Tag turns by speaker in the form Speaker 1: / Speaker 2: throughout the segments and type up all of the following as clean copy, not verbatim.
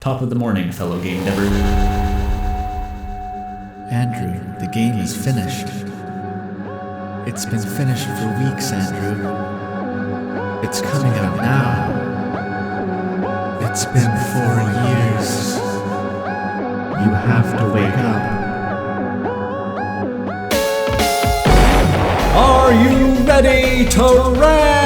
Speaker 1: Top of the morning, fellow game devers.
Speaker 2: Andrew, the game is finished. It's been finished for weeks, Andrew. It's coming out now. It's been 4 years. You have to wake up.
Speaker 1: Are you ready to ram?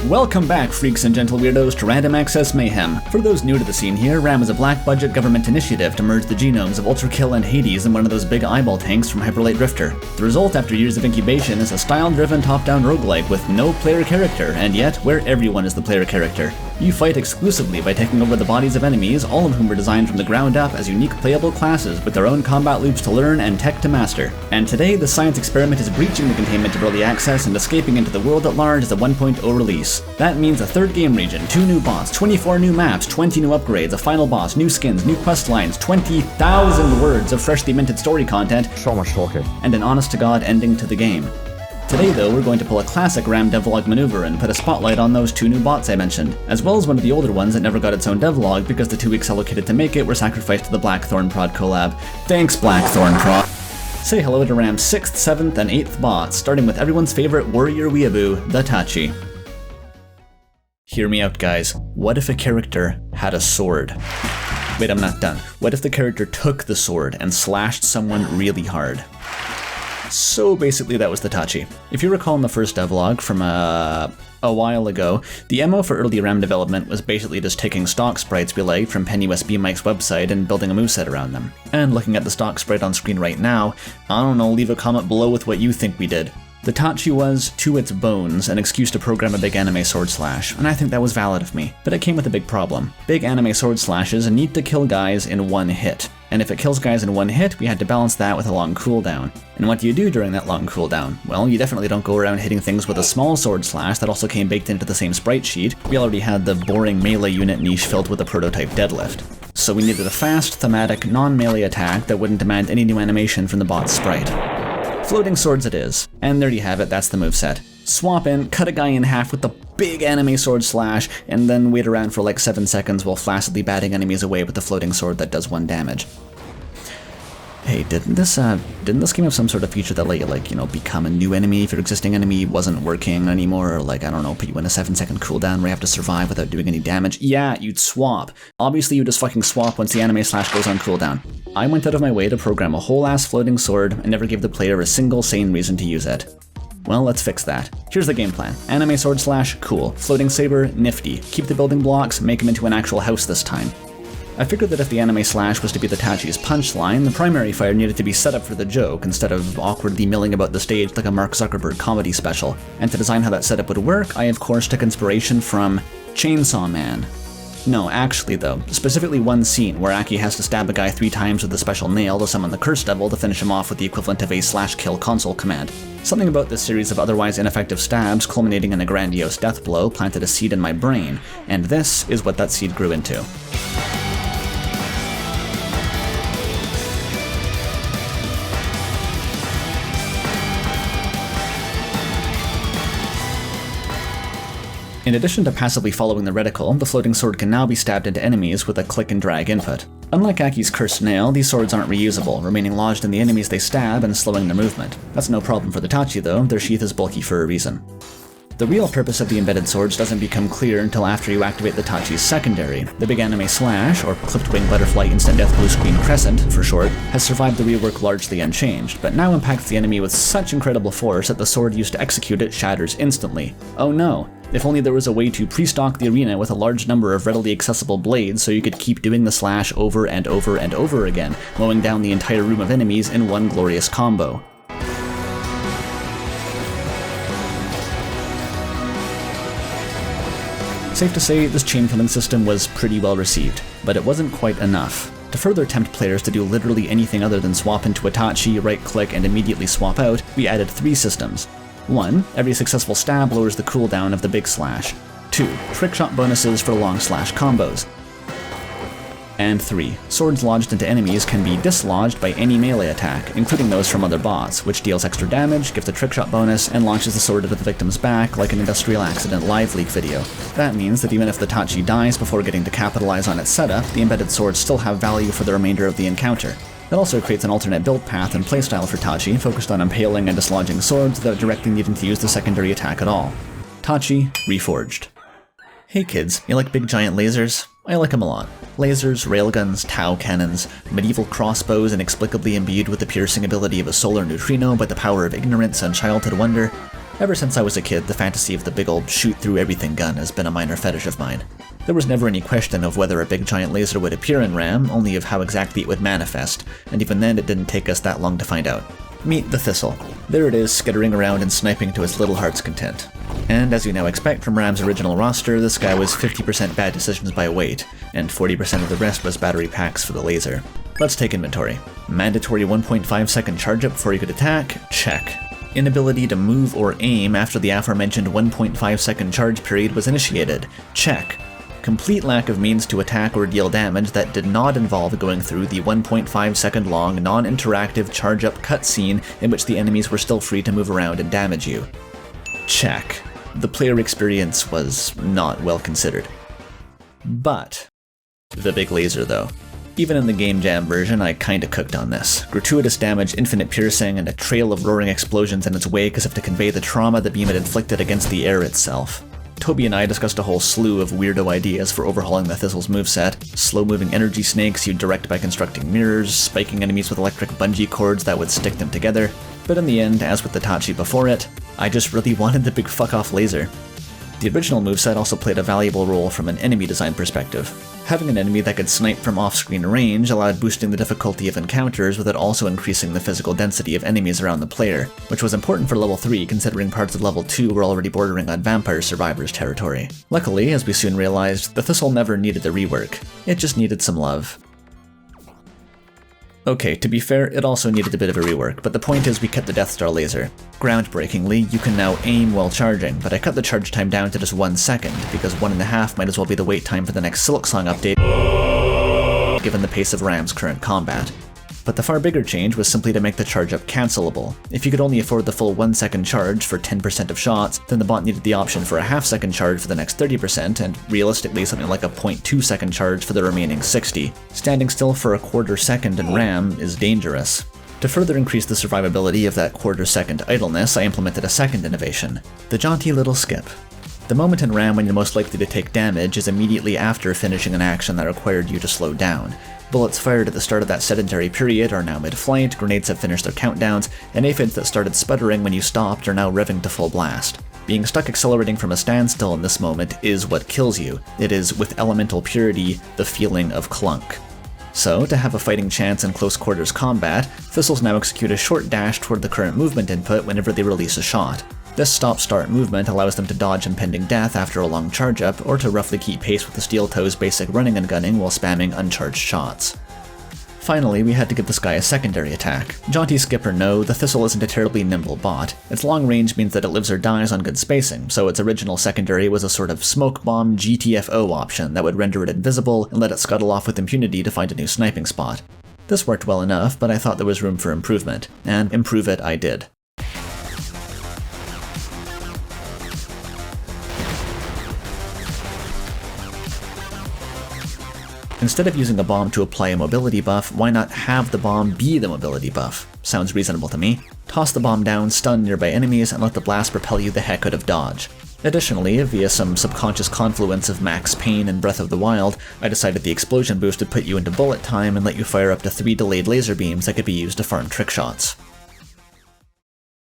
Speaker 1: Welcome back, freaks and gentle weirdos, to Random Access Mayhem. For those new to the scene here, RAM is a black-budget government initiative to merge the genomes of Ultrakill and Hades in one of those big eyeball tanks from Hyperlight Drifter. The result, after years of incubation, is a style-driven top-down roguelike with no player character, and yet where everyone is the player character. You fight exclusively by taking over the bodies of enemies, all of whom were designed from the ground up as unique playable classes with their own combat loops to learn and tech to master. And today, the science experiment is breaching the containment of early access and escaping into the world at large as a 1.0 release. That means a third game region, 2 new bots, 24 new maps, 20 new upgrades, a final boss, new skins, new quest lines, 20,000 words of freshly minted story content,
Speaker 3: so much talking,
Speaker 1: and an honest-to-God ending to the game. Today though, we're going to pull a classic RAM devlog maneuver and put a spotlight on those 2 new bots I mentioned, as well as one of the older ones that never got its own devlog because the 2 weeks allocated to make it were sacrificed to the Blackthorn Prod collab. Thanks, Blackthorn Prod. Say hello to RAM's 6th, 7th, and 8th bots, starting with everyone's favorite warrior weeaboo, the Tachi. Hear me out, guys. What if a character had a sword? Wait, I'm not done. What if the character took the sword and slashed someone really hard? So basically that was the Tachi. If you recall in the first devlog from a while ago, the MO for early RAM development was basically just taking stock sprites we liked from Penny USB Mike's website and building a moveset around them. And looking at the stock sprite on screen right now, I don't know, leave a comment below with what you think we did. The Tachi was, to its bones, an excuse to program a big anime sword slash, and I think that was valid of me. But it came with a big problem. Big anime sword slashes need to kill guys in one hit. And if it kills guys in one hit, we had to balance that with a long cooldown. And what do you do during that long cooldown? Well, you definitely don't go around hitting things with a small sword slash that also came baked into the same sprite sheet. We already had the boring melee unit niche filled with a prototype deadlift. So we needed a fast, thematic, non-melee attack that wouldn't demand any new animation from the bot's sprite. Floating swords it is. And there you have it, that's the moveset. Swap in, cut a guy in half with the big anime sword slash, and then wait around for like 7 seconds while flaccidly batting enemies away with the floating sword that does 1 damage. Hey, didn't this game have some sort of feature that let you, become a new enemy if your existing enemy wasn't working anymore, or I don't know, put you in a 7-second cooldown where you have to survive without doing any damage? Yeah, you'd swap. Obviously you just fucking swap once the anime slash goes on cooldown. I went out of my way to program a whole ass floating sword and never gave the player a single sane reason to use it. Well, let's fix that. Here's the game plan. Anime sword slash, cool. Floating saber, nifty. Keep the building blocks, make them into an actual house this time. I figured that if the anime slash was to be the Tachi's punchline, the primary fire needed to be set up for the joke instead of awkwardly milling about the stage like a Mark Zuckerberg comedy special. And to design how that setup would work, I of course took inspiration from Chainsaw Man. No, actually though, specifically one scene where Aki has to stab a guy 3 times with a special nail to summon the Curse Devil to finish him off with the equivalent of a /kill console command. Something about this series of otherwise ineffective stabs culminating in a grandiose death blow planted a seed in my brain, and this is what that seed grew into. In addition to passively following the reticle, the floating sword can now be stabbed into enemies with a click and drag input. Unlike Aki's cursed nail, these swords aren't reusable, remaining lodged in the enemies they stab and slowing their movement. That's no problem for the Tachi though, their sheath is bulky for a reason. The real purpose of the embedded swords doesn't become clear until after you activate the Tachi's secondary. The big anime slash, or clipped wing butterfly instant death blue screen crescent for short, has survived the rework largely unchanged, but now impacts the enemy with such incredible force that the sword used to execute it shatters instantly. Oh no! If only there was a way to pre-stock the arena with a large number of readily accessible blades so you could keep doing the slash over and over and over again, mowing down the entire room of enemies in one glorious combo. Safe to say, this chain killing system was pretty well received, but it wasn't quite enough. To further tempt players to do literally anything other than swap into a Tachi, right-click, and immediately swap out, we added 3 systems. 1. Every successful stab lowers the cooldown of the big slash. 2. Trickshot bonuses for long slash combos. And 3. Swords lodged into enemies can be dislodged by any melee attack, including those from other bots, which deals extra damage, gives a trickshot bonus, and launches the sword into the victim's back like an industrial accident live leak video. That means that even if the Tachi dies before getting to capitalize on its setup, the embedded swords still have value for the remainder of the encounter. It also creates an alternate build path and playstyle for Tachi, focused on impaling and dislodging swords without directly needing to use the secondary attack at all. Tachi Reforged. Hey kids, you like big giant lasers? I like them a lot. Lasers, railguns, Tau cannons, medieval crossbows inexplicably imbued with the piercing ability of a solar neutrino by the power of ignorance and childhood wonder. Ever since I was a kid, the fantasy of the big old shoot-through-everything gun has been a minor fetish of mine. There was never any question of whether a big giant laser would appear in RAM, only of how exactly it would manifest, and even then it didn't take us that long to find out. Meet the Thistle. There it is, skittering around and sniping to its little heart's content. And as you now expect from RAM's original roster, this guy was 50% bad decisions by weight, and 40% of the rest was battery packs for the laser. Let's take inventory. Mandatory 1.5 second charge up before you could attack? Check. Inability to move or aim after the aforementioned 1.5 second charge period was initiated? Check. Complete lack of means to attack or deal damage that did not involve going through the 1.5 second long non-interactive charge up cutscene in which the enemies were still free to move around and damage you? Check. The player experience was not well considered. But the big laser though. Even in the Game Jam version, I kinda cooked on this. Gratuitous damage, infinite piercing, and a trail of roaring explosions in its wake as if to convey the trauma the beam had inflicted against the air itself. Toby and I discussed a whole slew of weirdo ideas for overhauling the Thistle's moveset. Slow-moving energy snakes you'd direct by constructing mirrors, spiking enemies with electric bungee cords that would stick them together. But in the end, as with the Tachi before it, I just really wanted the big fuck-off laser. The original moveset also played a valuable role from an enemy design perspective. Having an enemy that could snipe from off-screen range allowed boosting the difficulty of encounters without also increasing the physical density of enemies around the player, which was important for level 3 considering parts of level 2 were already bordering on Vampire Survivors territory. Luckily, as we soon realized, the Thistle never needed the rework. It just needed some love. Okay, to be fair, it also needed a bit of a rework, but the point is we kept the Death Star laser. Groundbreakingly, you can now aim while charging, but I cut the charge time down to just 1 second, because 1.5 might as well be the wait time for the next Silksong update, given the pace of RAM's current combat. But the far bigger change was simply to make the charge up cancelable. If you could only afford the full 1 second charge for 10% of shots, then the bot needed the option for a half second charge for the next 30%, and realistically something like a 0.2 second charge for the remaining 60. Standing still for a quarter second in RAM is dangerous. To further increase the survivability of that quarter second idleness, I implemented a second innovation: the jaunty little skip. The moment in RAM when you're most likely to take damage is immediately after finishing an action that required you to slow down. Bullets fired at the start of that sedentary period are now mid-flight, grenades have finished their countdowns, and aphids that started sputtering when you stopped are now revving to full blast. Being stuck accelerating from a standstill in this moment is what kills you. It is, with elemental purity, the feeling of clunk. So, to have a fighting chance in close quarters combat, Thistles now execute a short dash toward the current movement input whenever they release a shot. This stop-start movement allows them to dodge impending death after a long charge-up, or to roughly keep pace with the Steel Toe's basic running and gunning while spamming uncharged shots. Finally, we had to give this guy a secondary attack. Jaunty skip or no, the Thistle isn't a terribly nimble bot. Its long range means that it lives or dies on good spacing, so its original secondary was a sort of smoke bomb GTFO option that would render it invisible and let it scuttle off with impunity to find a new sniping spot. This worked well enough, but I thought there was room for improvement, and improve it I did. Instead of using a bomb to apply a mobility buff, why not have the bomb be the mobility buff? Sounds reasonable to me. Toss the bomb down, stun nearby enemies, and let the blast propel you the heck out of dodge. Additionally, via some subconscious confluence of Max Payne and Breath of the Wild, I decided the explosion boost would put you into bullet time and let you fire up to 3 delayed laser beams that could be used to farm trick shots.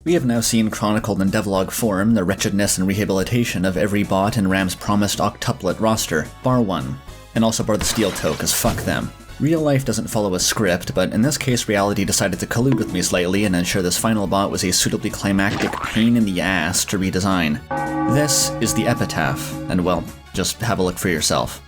Speaker 1: We have now seen chronicled in devlog form the wretchedness and rehabilitation of every bot in RAM's promised octuplet roster, bar one. And also bar the Steel Toe, cause fuck them. Real life doesn't follow a script, but in this case reality decided to collude with me slightly and ensure this final bot was a suitably climactic pain in the ass to redesign. This is the Epitaph, and well, just have a look for yourself.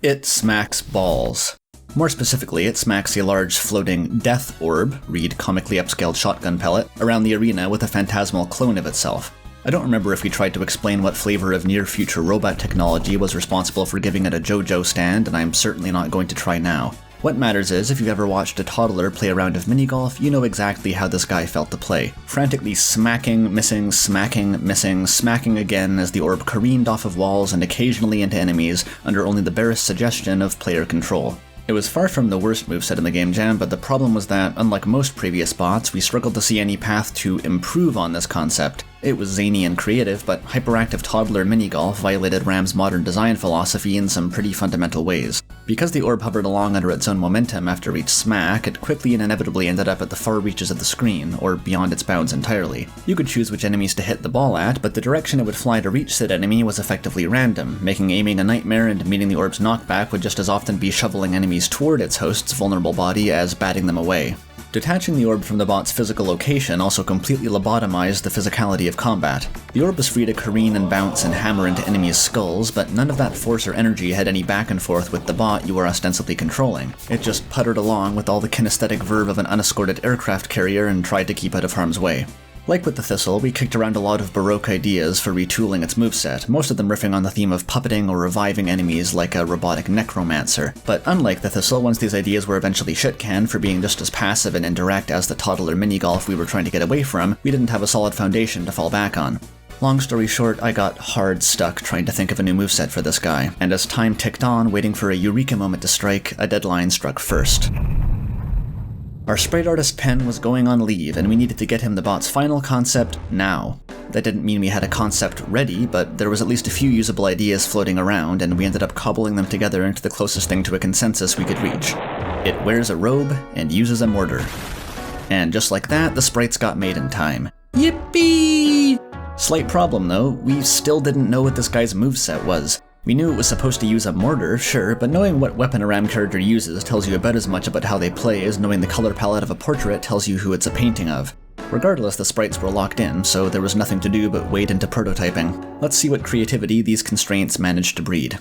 Speaker 1: It smacks balls. More specifically, it smacks a large floating death orb, read comically upscaled shotgun pellet, around the arena with a phantasmal clone of itself. I don't remember if we tried to explain what flavor of near-future robot technology was responsible for giving it a JoJo stand, and I'm certainly not going to try now. What matters is, if you've ever watched a toddler play a round of minigolf, you know exactly how this guy felt to play. Frantically smacking, missing, smacking, missing, smacking again as the orb careened off of walls and occasionally into enemies under only the barest suggestion of player control. It was far from the worst moveset in the game jam, but the problem was that, unlike most previous bots, we struggled to see any path to improve on this concept. It was zany and creative, but hyperactive toddler minigolf violated RAM's modern design philosophy in some pretty fundamental ways. Because the orb hovered along under its own momentum after each smack, it quickly and inevitably ended up at the far reaches of the screen, or beyond its bounds entirely. You could choose which enemies to hit the ball at, but the direction it would fly to reach said enemy was effectively random, making aiming a nightmare, and meeting the orb's knockback would just as often be shoveling enemies toward its host's vulnerable body as batting them away. Detaching the orb from the bot's physical location also completely lobotomized the physicality of combat. The orb was free to careen and bounce and hammer into enemies' skulls, but none of that force or energy had any back and forth with the bot you were ostensibly controlling. It just puttered along with all the kinesthetic verve of an unescorted aircraft carrier and tried to keep out of harm's way. Like with the Thistle, we kicked around a lot of baroque ideas for retooling its moveset, most of them riffing on the theme of puppeting or reviving enemies like a robotic necromancer. But unlike the Thistle, once these ideas were eventually shit-canned for being just as passive and indirect as the toddler minigolf we were trying to get away from, we didn't have a solid foundation to fall back on. Long story short, I got hard stuck trying to think of a new moveset for this guy, and as time ticked on, waiting for a eureka moment to strike, a deadline struck first. Our sprite artist pen was going on leave, and we needed to get him the bot's final concept now. That didn't mean we had a concept ready, but there was at least a few usable ideas floating around, and we ended up cobbling them together into the closest thing to a consensus we could reach. It wears a robe and uses a mortar. And just like that, the sprites got made in time. Yippee! Slight problem though, we still didn't know what this guy's moveset was. We knew it was supposed to use a mortar, sure, but knowing what weapon a RAM character uses tells you about as much about how they play as knowing the color palette of a portrait tells you who it's a painting of. Regardless, the sprites were locked in, so there was nothing to do but wade into prototyping. Let's see what creativity these constraints managed to breed.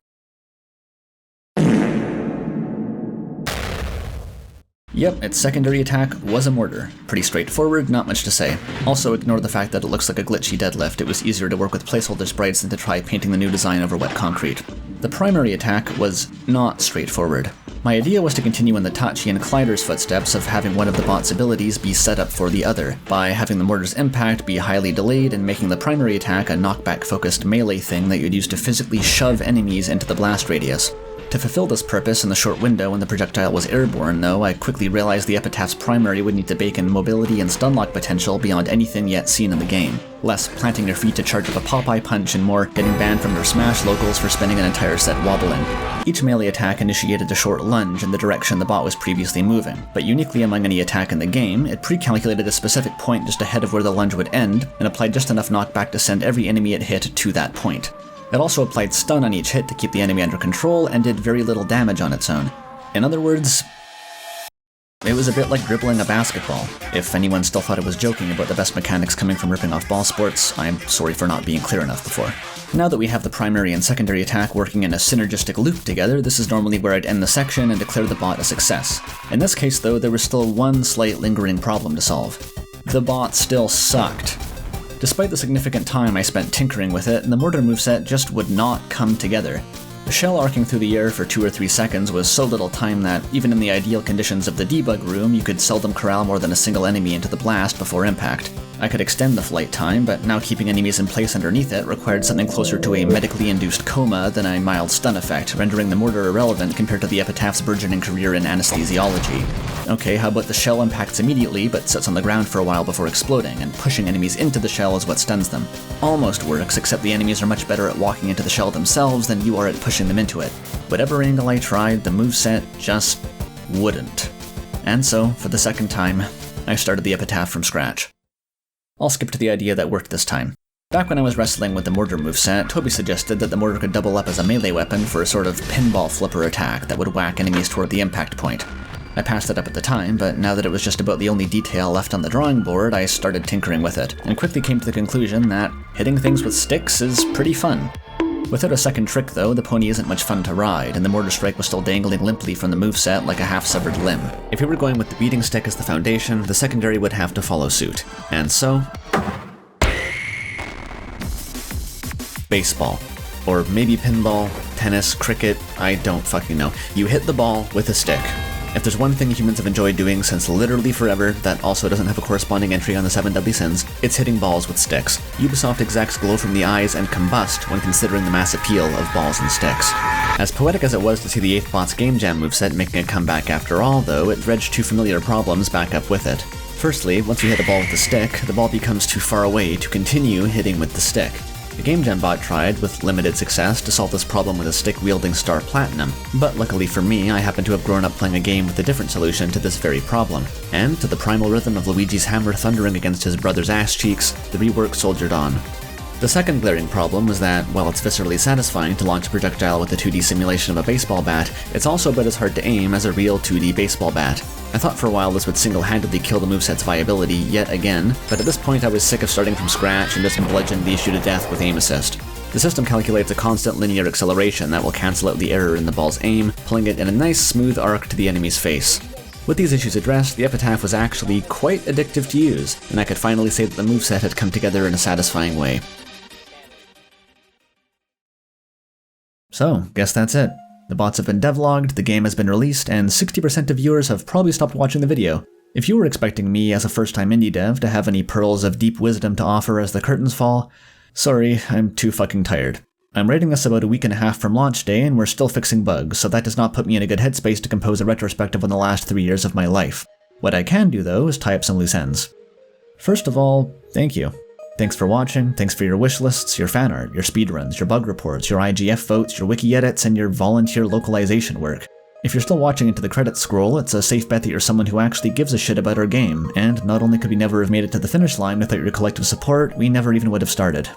Speaker 1: Yep, its secondary attack was a mortar. Pretty straightforward, not much to say. Also ignore the fact that it looks like a glitchy deadlift. It was easier to work with placeholder sprites than to try painting the new design over wet concrete. The primary attack was not straightforward. My idea was to continue in the Tachi and Clyder's footsteps of having one of the bot's abilities be set up for the other, by having the mortar's impact be highly delayed and making the primary attack a knockback-focused melee thing that you'd use to physically shove enemies into the blast radius. To fulfill this purpose in the short window when the projectile was airborne, though, I quickly realized the Epitaph's primary would need to bake in mobility and stunlock potential beyond anything yet seen in the game. Less planting your feet to charge up a Popeye punch and more getting banned from their Smash locals for spending an entire set wobbling. Each melee attack initiated a short lunge in the direction the bot was previously moving, but uniquely among any attack in the game, it pre-calculated a specific point just ahead of where the lunge would end and applied just enough knockback to send every enemy it hit to that point. It also applied stun on each hit to keep the enemy under control and did very little damage on its own. In other words, it was a bit like dribbling a basketball. If anyone still thought I was joking about the best mechanics coming from ripping off ball sports, I'm sorry for not being clear enough before. Now that we have the primary and secondary attack working in a synergistic loop together, this is normally where I'd end the section and declare the bot a success. In this case though, there was still one slight lingering problem to solve. The bot still sucked. Despite the significant time I spent tinkering with it, the mortar moveset just would not come together. The shell arcing through the air for 2 or 3 seconds was so little time that, even in the ideal conditions of the debug room, you could seldom corral more than a single enemy into the blast before impact. I could extend the flight time, but now keeping enemies in place underneath it required something closer to a medically induced coma than a mild stun effect, rendering the mortar irrelevant compared to the Epitaph's burgeoning career in anesthesiology. Okay, how about the shell impacts immediately, but sits on the ground for a while before exploding, and pushing enemies into the shell is what stuns them. Almost works, except the enemies are much better at walking into the shell themselves than you are at pushing them into it. Whatever angle I tried, the moveset just wouldn't. And so, for the second time, I started the Epitaph from scratch. I'll skip to the idea that worked this time. Back when I was wrestling with the mortar moveset, Toby suggested that the mortar could double up as a melee weapon for a sort of pinball flipper attack that would whack enemies toward the impact point. I passed it up at the time, but now that it was just about the only detail left on the drawing board, I started tinkering with it, and quickly came to the conclusion that hitting things with sticks is pretty fun. Without a second trick though, the pony isn't much fun to ride, and the mortar strike was still dangling limply from the moveset like a half-severed limb. If we were going with the beating stick as the foundation, the secondary would have to follow suit. And so... baseball. Or maybe pinball, tennis, cricket, I don't fucking know. You hit the ball with a stick. If there's one thing humans have enjoyed doing since literally forever that also doesn't have a corresponding entry on the 7 Deadly Sins, it's hitting balls with sticks. Ubisoft execs glow from the eyes and combust when considering the mass appeal of balls and sticks. As poetic as it was to see the 8th Bot's Game Jam moveset making a comeback after all, though, it dredged two familiar problems back up with it. Firstly, once you hit a ball with a stick, the ball becomes too far away to continue hitting with the stick. The Game Jam bot tried, with limited success, to solve this problem with a stick-wielding Star Platinum, but luckily for me, I happen to have grown up playing a game with a different solution to this very problem, and to the primal rhythm of Luigi's hammer thundering against his brother's ass cheeks, the rework soldiered on. The second glaring problem was that, while it's viscerally satisfying to launch a projectile with a 2D simulation of a baseball bat, it's also about as hard to aim as a real 2D baseball bat. I thought for a while this would single-handedly kill the moveset's viability yet again, but at this point I was sick of starting from scratch and just bludgeoned the issue to death with aim assist. The system calculates a constant linear acceleration that will cancel out the error in the ball's aim, pulling it in a nice smooth arc to the enemy's face. With these issues addressed, the epitaph was actually quite addictive to use, and I could finally say that the moveset had come together in a satisfying way. So, guess that's it. The bots have been devlogged, the game has been released, and 60% of viewers have probably stopped watching the video. If you were expecting me, as a first-time indie dev, to have any pearls of deep wisdom to offer as the curtains fall, sorry, I'm too fucking tired. I'm rating this about a week and a half from launch day, and we're still fixing bugs, so that does not put me in a good headspace to compose a retrospective on the last 3 years of my life. What I can do, though, is tie up some loose ends. First of all, thank you. Thanks for watching, thanks for your wish lists, your fan art, your speedruns, your bug reports, your IGF votes, your wiki edits, and your volunteer localization work. If you're still watching into the credits scroll, it's a safe bet that you're someone who actually gives a shit about our game, and not only could we never have made it to the finish line without your collective support, we never even would have started.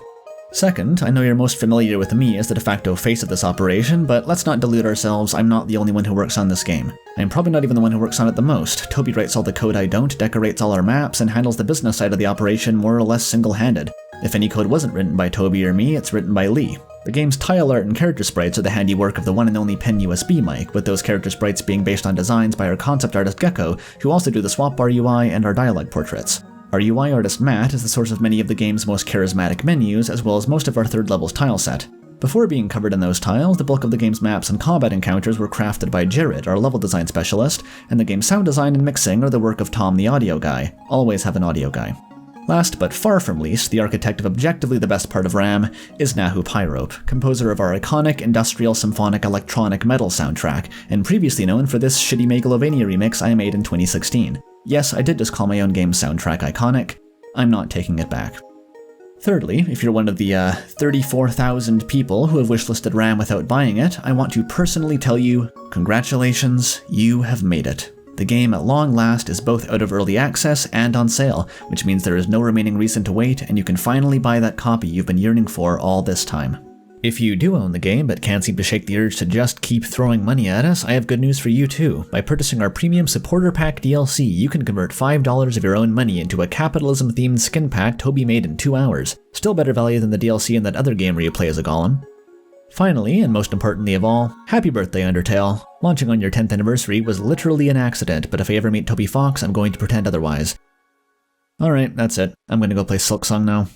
Speaker 1: Second, I know you're most familiar with me as the de facto face of this operation, but let's not delude ourselves, I'm not the only one who works on this game. I'm probably not even the one who works on it the most. Toby writes all the code I don't, decorates all our maps, and handles the business side of the operation more or less single-handed. If any code wasn't written by Toby or me, it's written by Lee. The game's tile art and character sprites are the handiwork of the one and only pen USB mic, with those character sprites being based on designs by our concept artist Gecko, who also do the swap bar UI and our dialogue portraits. Our UI artist Matt is the source of many of the game's most charismatic menus, as well as most of our third level's tile set. Before being covered in those tiles, the bulk of the game's maps and combat encounters were crafted by Jared, our level design specialist, and the game's sound design and mixing are the work of Tom the audio guy. Always have an audio guy. Last but far from least, the architect of objectively the best part of RAM is Nahu Pyrope, composer of our iconic industrial symphonic electronic metal soundtrack, and previously known for this shitty Megalovania remix I made in 2016. Yes, I did just call my own game's soundtrack iconic. I'm not taking it back. Thirdly, if you're one of the 34,000 people who have wishlisted RAM without buying it, I want to personally tell you, congratulations, you have made it. The game at long last is both out of early access and on sale, which means there is no remaining reason to wait and you can finally buy that copy you've been yearning for all this time. If you do own the game but can't seem to shake the urge to just keep throwing money at us, I have good news for you too. By purchasing our premium supporter pack DLC, you can convert $5 of your own money into a capitalism-themed skin pack Toby made in 2 hours. Still better value than the DLC in that other game where you play as a golem. Finally, and most importantly of all, happy birthday Undertale. Launching on your 10th anniversary was literally an accident, but if I ever meet Toby Fox, I'm going to pretend otherwise. Alright, that's it. I'm gonna go play Silksong now.